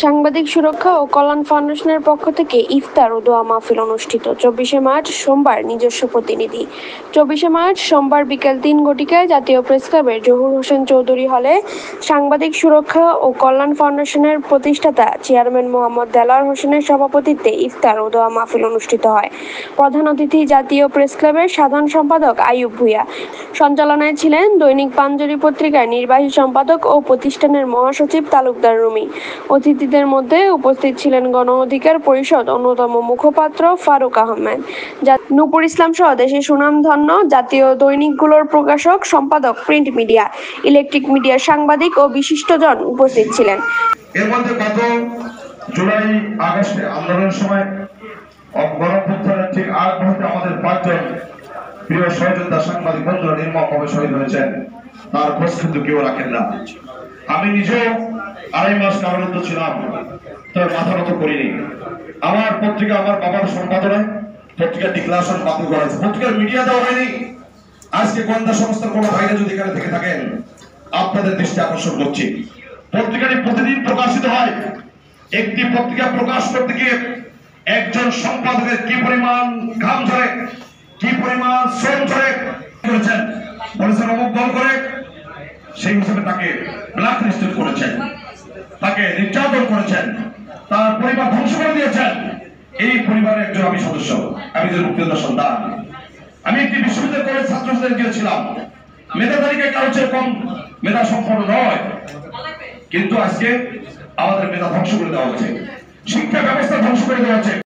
সাংবাদিক সুরক্ষা ও কল্যাণ ফাউন্ডেশনের পক্ষ থেকে ইফতার ও দোয়া মাহফিল অনুষ্ঠিত। 24শে মার্চ সোমবার নিজস্ব প্রতিনিধি। 24শে মার্চ সোমবার বিকেল 3 ঘটিকায় জাতীয় প্রেসক্লাবের জহুর হোসেন চৌধুরী হলে সাংবাদিক সুরক্ষা ও কল্যাণ ফাউন্ডেশনের প্রতিষ্ঠাতা চেয়ারম্যান মোহাম্মদ দেলোয়ার হোসেনের সভাপতিত্বে ইফতার ও দোয়া মাহফিল অনুষ্ঠিত হয়। প্রধান অতিথি জাতীয় প্রেসক্লাবের সাধারণ সম্পাদক আইয়ুব ভূঁইয়া। সঞ্চালনায় ছিলেন দৈনিক পাঞ্জরি পত্রিকার নির্বাহী সম্পাদক ও প্রতিষ্ঠানের মহাসচিব তালুকদার রুমি। অতিথিদের মধ্যে উপস্থিত ছিলেন গণ অধিকার পরিষদ অন্যতম মুখপাত্র ফারুক আহমেদ, নূপুর ইসলাম সহ দেশের সুনামধন্য জাতীয় দৈনিকগুলোর প্রকাশক, সম্পাদক, প্রিন্ট মিডিয়া, ইলেকট্রিক মিডিয়ার সাংবাদিক ও বিশিষ্টজন উপস্থিত ছিলেন। এর মধ্যে গত জুলাই আগস্টে আন্দোলনের সময় গণঅভ্যুত্থানের ঠিক আগ মুহূর্তে আমাদের 5 জন প্রিয় সহযোদ্ধা সাংবাদিক বন্ধুরা নির্মমভাবে শহীদ হয়েছেন। তার খোঁজ কিন্তু কেউ রাখেন না। আমি নিজেও 2.5 মাস কারারুদ্ধ ছিলাম, তবে মাথা নত করিনি। আমার পত্রিকা আমার বাবার সম্পাদনায় পত্রিকা ডিক্লারেশন বাতিল করা হয়েছে, পত্রিকার মিডিয়া দেওয়া হয়নি। আজকে গোয়েন্দা সংস্থার কোনো ভাইরা যদি এখানে থেকে থাকেন, আপনাদের দৃষ্টি আকর্ষণ করছি, পত্রিকাটি প্রতিদিন প্রকাশিত হয়। একটি পত্রিকা প্রকাশ করতে গিয়ে একজন সম্পাদকের কি পরিমাণ ঘাম ঝরে, কি পরিমাণ শ্রম ঝরে করেছেন, বলেছেন অমুক দল করে, সেই হিসেবে তাকে ব্ল্যাক লিস্টেড করেছেন, তাকে নির্যাতন করেছেন, তার পরিবার ধ্বংস করে দিয়েছেন। এই পরিবারের একজন আমি সদস্য, আমি যে মুক্তিযোদ্ধা সন্তান। আমি একটি বিশ্ববিদ্যালয় কলেজ ছাত্র হিসেবে গিয়েছিলাম। মেধা তালিকায় কারো চেয়ে কম মেধা সম্পন্ন নয়, কিন্তু আজকে আমাদের মেধা ধ্বংস করে দেওয়া হচ্ছে, শিক্ষা ব্যবস্থা ধ্বংস করে দেওয়া হচ্ছে।